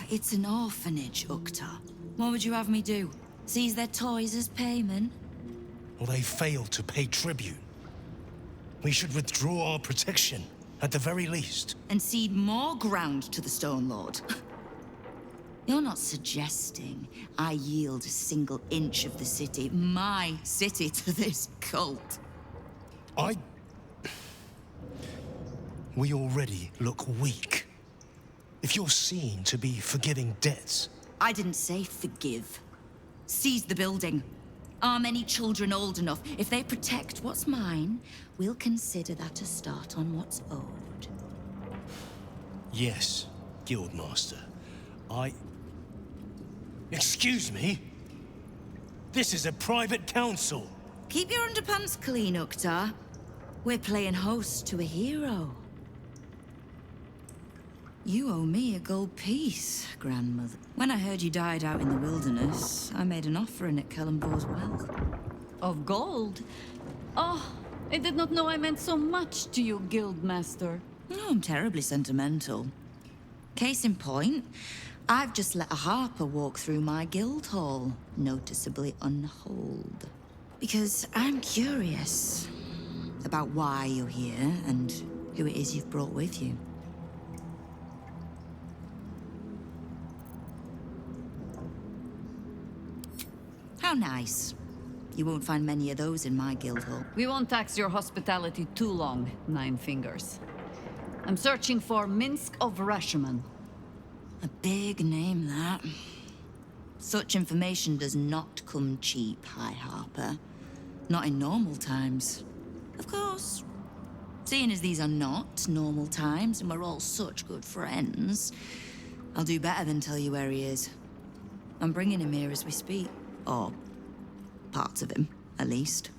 It's an orphanage, Uktar. What would you have me do? Seize their toys as payment? Well, they failed to pay tribute. We should withdraw our protection, at the very least. And cede more ground to the Stone Lord? You're not suggesting I yield a single inch of the city, my city, to this cult? We already look weak. If you're seen to be forgiving debts... I didn't say forgive. Seize the building. Arm any children old enough. If they protect what's mine, we'll consider that a start on what's owed. Yes, Guildmaster. Excuse me? This is a private council. Keep your underpants clean, Uktar. We're playing host to a hero. You owe me a gold piece, grandmother. When I heard you died out in the wilderness, I made an offering at Kellenbor's well. Of gold? Oh, I did not know I meant so much to you, Guildmaster. Oh, I'm terribly sentimental. Case in point, I've just let a harper walk through my guild hall, noticeably unholed. Because I'm curious about why you're here and who it is you've brought with you. How nice. You won't find many of those in my guild hall. We won't tax your hospitality too long, Nine Fingers. I'm searching for Minsk of Rashomon. A big name, that. Such information does not come cheap, High Harper. Not in normal times. Of course. Seeing as these are not normal times and we're all such good friends, I'll do better than tell you where he is. I'm bringing him here as we speak. Or parts of him, at least.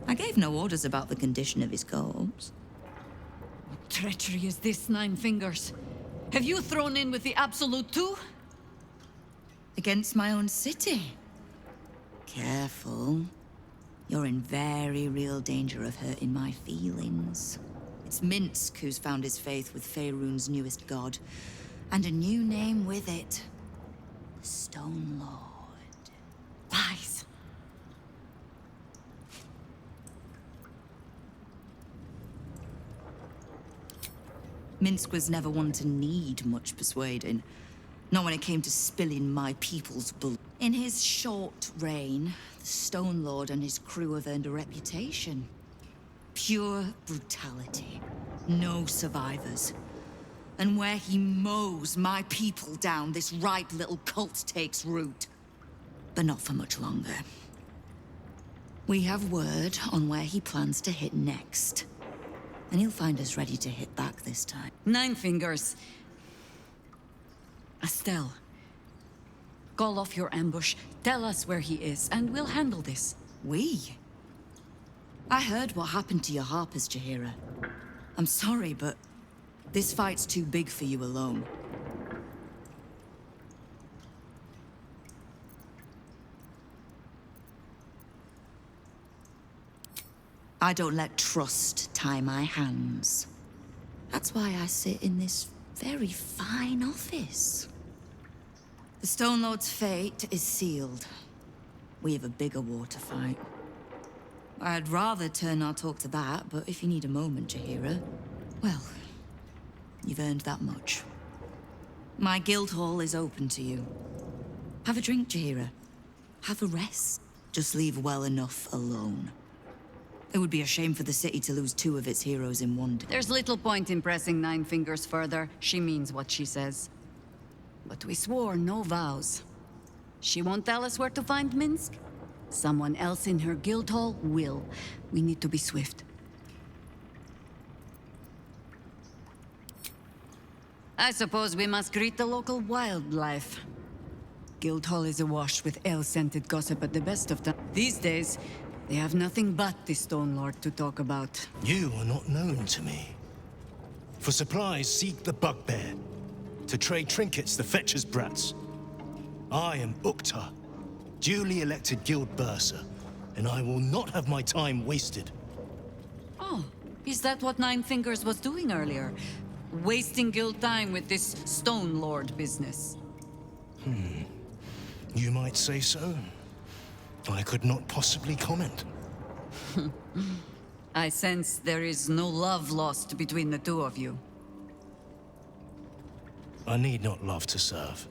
I gave no orders about the condition of his corpse. What treachery is this, Nine Fingers? Have you thrown in with the Absolute too? Against my own city? Careful. You're in very real danger of hurting my feelings. It's Minsk who's found his faith with Faerun's newest god. And a new name with it. The Stone Lord. Lies. Minsk was never one to need much persuading. Not when it came to spilling my people's blood. In his short reign, the Stone Lord and his crew have earned a reputation. Pure brutality. No survivors. And where he mows my people down, this ripe little cult takes root. But not for much longer. We have word on where he plans to hit next. And he'll find us ready to hit back this time. Nine Fingers. Estelle. Call off your ambush, tell us where he is, and we'll handle this. We? I heard what happened to your harpers, Jaheira. I'm sorry, but this fight's too big for you alone. I don't let trust tie my hands. That's why I sit in this very fine office. The Stone Lord's fate is sealed. We have a bigger war to fight. I'd rather turn our talk to that, but if you need a moment, Jaheira, well, you've earned that much. My guild hall is open to you. Have a drink, Jaheira. Have a rest. Just leave well enough alone. It would be a shame for the city to lose two of its heroes in one day. There's little point in pressing Nine Fingers further. She means what she says. But we swore no vows. She won't tell us where to find Minsk. Someone else in her guild hall will. We need to be swift. I suppose we must greet the local wildlife. Guildhall is awash with ale-scented gossip at the best of times. These days, they have nothing but the Stone Lord to talk about. You are not known to me. For supplies, seek the bugbear. To trade trinkets, the fetcher's brats. I am Uktar, duly elected guild bursar, and I will not have my time wasted. Oh, is that what Nine Fingers was doing earlier? wasting guild time with this Stone Lord business. You might say so. I could not possibly comment. I sense there is no love lost between the two of you. I need not love to serve.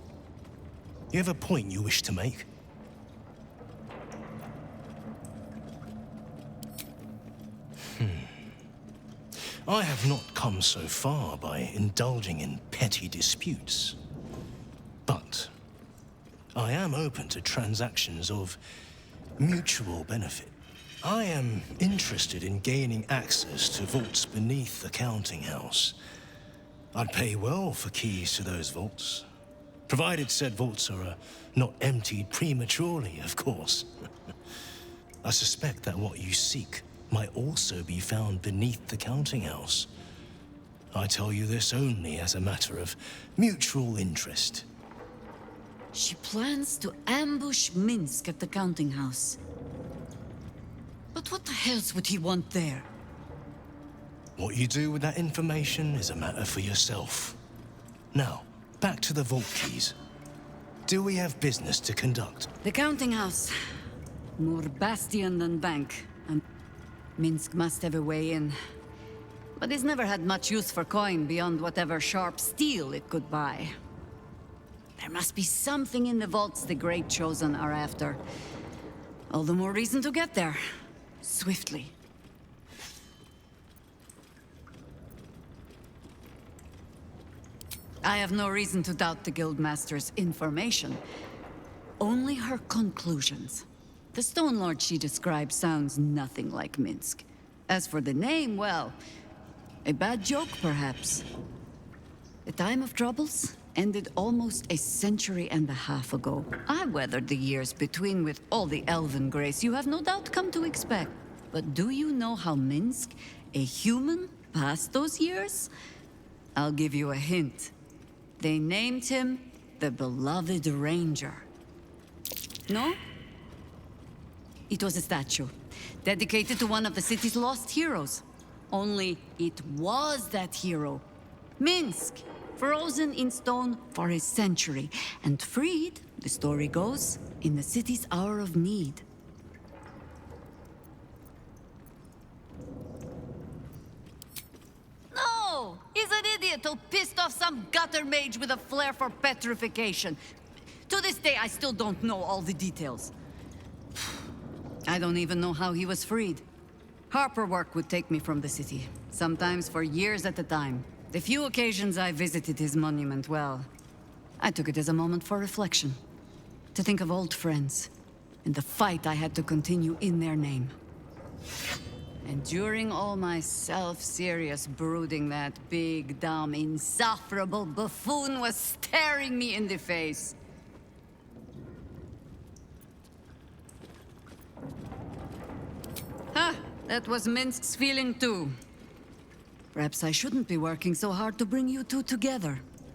You have a point you wish to make? I have not come so far by indulging in petty disputes. But I am open to transactions of mutual benefit. I am interested in gaining access to vaults beneath the counting house. I'd pay well for keys to those vaults, provided said vaults are not emptied prematurely, of course. I suspect that what you seek might also be found beneath the counting house. I tell you this only as a matter of mutual interest. She plans to ambush Minsk at the counting house. But what the else would he want there? What you do with that information is a matter for yourself. Now, back to the vault keys. Do we have business to conduct? The counting house. More bastion than bank. And Minsk must have a way in. But he's never had much use for coin beyond whatever sharp steel it could buy. There must be something in the vaults the Great Chosen are after. All the more reason to get there. Swiftly. I have no reason to doubt the Guildmaster's information. Only her conclusions. The Stone Lord she describes sounds nothing like Minsk. As for the name, well, a bad joke, perhaps. The time of troubles ended almost a century and a half ago. I weathered the years between with all the elven grace you have no doubt come to expect. But do you know how Minsk, a human, passed those years? I'll give you a hint. They named him the Beloved Ranger. No? It was a statue, dedicated to one of the city's lost heroes. Only it was that hero, Minsk, frozen in stone for a century, and freed, the story goes, in the city's hour of need. No! He's an idiot who pissed off some gutter mage with a flair for petrification. To this day, I still don't know all the details. I don't even know how he was freed. Harper work would take me from the city, sometimes for years at a time. The few occasions I visited his monument, well, I took it as a moment for reflection. To think of old friends, and the fight I had to continue in their name. And during all my self-serious brooding, that big, dumb, insufferable buffoon was staring me in the face. Ha! That was Minsk's feeling too. Perhaps I shouldn't be working so hard to bring you two together.